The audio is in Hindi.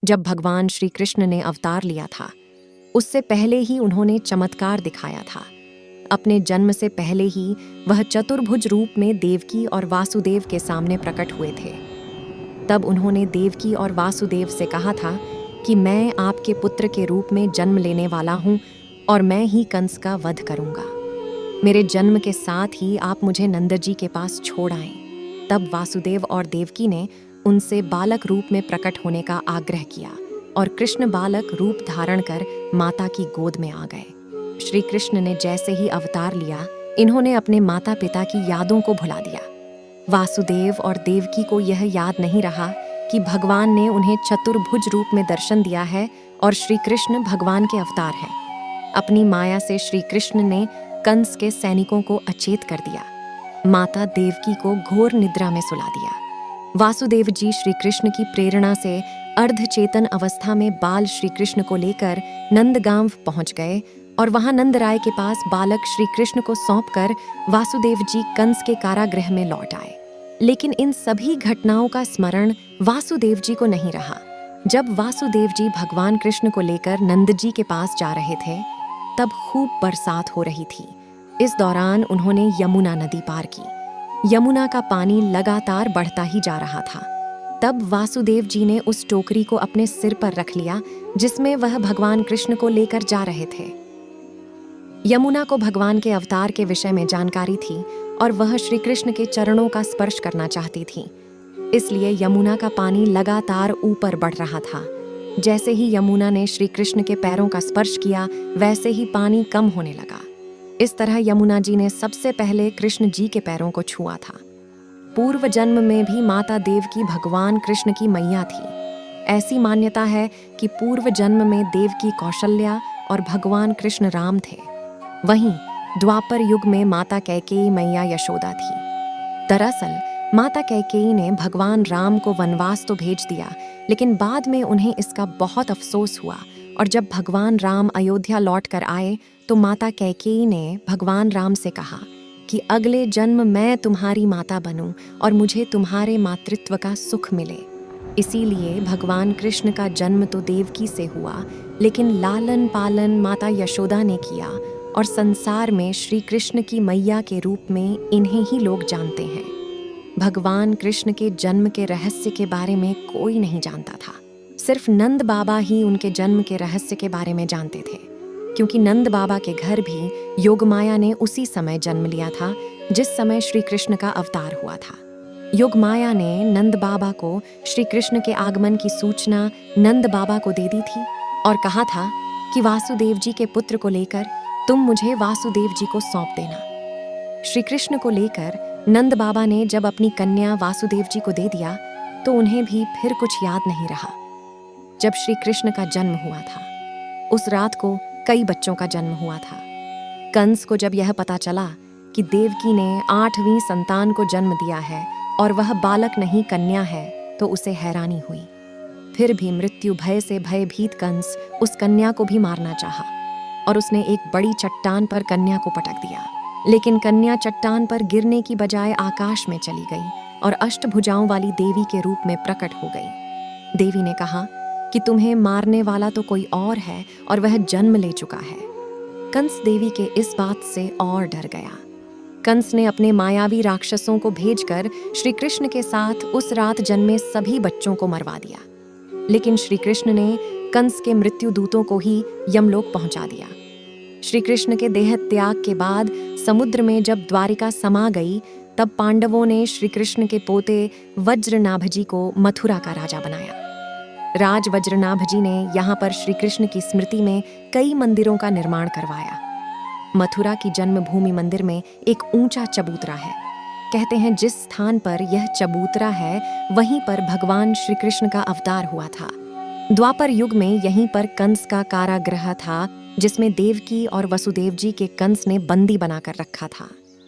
जब भगवान श्री कृष्ण ने अवतार लिया था, उससे पहले ही उन्होंने चमत्कार दिखाया था। अपने जन्म से पहले ही वह चतुर्भुज रूप में देवकी और वासुदेव के सामने प्रकट हुए थे। तब उन्होंने देवकी और वासुदेव से कहा था कि मैं आपके पुत्र के रूप में जन्म लेने वाला हूँ और मैं ही कंस का वध करूँगा। मेरे जन्म के साथ ही आप मुझे नंद जी के पास छोड़ आएं। तब वासुदेव और देवकी ने उनसे बालक रूप में प्रकट होने का आग्रह किया और कृष्ण बालक रूप धारण कर माता की गोद में आ गए। श्री कृष्ण ने जैसे ही अवतार लिया, इन्होंने अपने माता पिता की यादों को भुला दिया। वासुदेव और देवकी को यह याद नहीं रहा कि भगवान ने उन्हें चतुर्भुज रूप में दर्शन दिया है और श्री कृष्ण भगवान के अवतार हैं। अपनी माया से श्री कृष्ण ने कंस के सैनिकों को अचेत कर दिया। माता देवकी को घोर निद्रा में सुला दिया। वासुदेव जी श्री कृष्ण की प्रेरणा से अर्धचेतन अवस्था में बाल श्री कृष्ण को लेकर नंदगांव पहुंच गए और वहां नंद राय के पास बालक श्री कृष्ण को सौंपकर वासुदेव जी कंस के कारागृह में लौट आए। लेकिन इन सभी घटनाओं का स्मरण वासुदेव जी को नहीं रहा। जब वासुदेव जी भगवान कृष्ण को लेकर नंद जी के पास जा रहे थे, तब खूब बरसात हो रही थी। इस दौरान उन्होंने यमुना नदी पार की। यमुना का पानी लगातार बढ़ता ही जा रहा था। तब वासुदेव जी ने उस टोकरी को अपने सिर पर रख लिया जिसमें वह भगवान कृष्ण को लेकर जा रहे थे। यमुना को भगवान के अवतार के विषय में जानकारी थी और वह श्री कृष्ण के चरणों का स्पर्श करना चाहती थी। इसलिए यमुना का पानी लगातार ऊपर बढ़ रहा था। जैसे ही यमुना ने श्री कृष्ण के पैरों का स्पर्श किया, वैसे ही पानी कम होने लगा। इस तरह यमुना जी ने सबसे पहले कृष्ण जी के पैरों को छुआ था। पूर्व जन्म में भी माता देवकी भगवान कृष्ण की मैया थी। ऐसी मान्यता है कि पूर्व जन्म में देवकी कौशल्या और भगवान कृष्ण राम थे। वहीं द्वापर युग में माता कैकेयी मैया यशोदा थी। दरअसल माता कैकेयी ने भगवान राम को वनवास तो भेज दिया, लेकिन बाद में उन्हें इसका बहुत अफसोस हुआ और जब भगवान राम अयोध्या लौट कर आए तो माता कैकेयी ने भगवान राम से कहा कि अगले जन्म मैं तुम्हारी माता बनूं और मुझे तुम्हारे मातृत्व का सुख मिले। इसीलिए भगवान कृष्ण का जन्म तो देवकी से हुआ, लेकिन लालन पालन माता यशोदा ने किया और संसार में श्री कृष्ण की मैया के रूप में इन्हें ही लोग जानते हैं। भगवान कृष्ण के जन्म के रहस्य के बारे में कोई नहीं जानता था। सिर्फ नंद बाबा ही उनके जन्म के रहस्य के बारे में जानते थे, क्योंकि नंद बाबा के घर भी योगमाया ने उसी समय जन्म लिया था जिस समय श्री कृष्ण का अवतार हुआ था। योगमाया ने नंद बाबा को श्री कृष्ण के आगमन की सूचना नंद बाबा को दे दी थी और कहा था कि वासुदेव जी के पुत्र को लेकर तुम मुझे वासुदेव जी को सौंप देना। श्री कृष्ण को लेकर नंद बाबा ने जब अपनी कन्या वासुदेव जी को दे दिया तो उन्हें भी फिर कुछ याद नहीं रहा। जब श्री कृष्ण का जन्म हुआ था, उस रात को कई बच्चों का जन्म हुआ था। कंस को जब यह पता चला कि देवकी ने 8वीं संतान को जन्म दिया है और वह बालक नहीं कन्या है, तो उसे हैरानी हुई। फिर भी मृत्यु भय से भयभीत कंस उस कन्या को भी मारना चाहा और उसने एक बड़ी चट्टान पर कन्या को पटक दिया। लेकिन कन्या चट्टान पर गिरने की बजाय आकाश में चली गई और अष्टभुजाओं वाली देवी के रूप में प्रकट हो गई। देवी ने कहा कि तुम्हें मारने वाला तो कोई और है और वह जन्म ले चुका है। कंस देवी के इस बात से और डर गया। कंस ने अपने मायावी राक्षसों को भेजकर श्री कृष्ण के साथ उस रात जन्मे सभी बच्चों को मरवा दिया। लेकिन श्री कृष्ण ने कंस के मृत्यु दूतों को ही यमलोक पहुंचा दिया। श्री कृष्ण के देह त्याग के बाद समुद्र में जब द्वारिका समा गई, तब पांडवों ने श्री कृष्ण के पोते वज्रनाभजी को मथुरा का राजा बनाया। राज वज्रनाभजी ने यहाँ पर श्री कृष्ण की स्मृति में कई मंदिरों का निर्माण करवाया। मथुरा की जन्मभूमि मंदिर में एक ऊंचा चबूतरा है। कहते हैं जिस स्थान पर यह चबूतरा है, वहीं पर भगवान श्री कृष्ण का अवतार हुआ था। द्वापर युग में यहीं पर कंस का कारागृह था, जिसमें देवकी और वसुदेव जी के कंस ने बंदी बनाकर रखा था।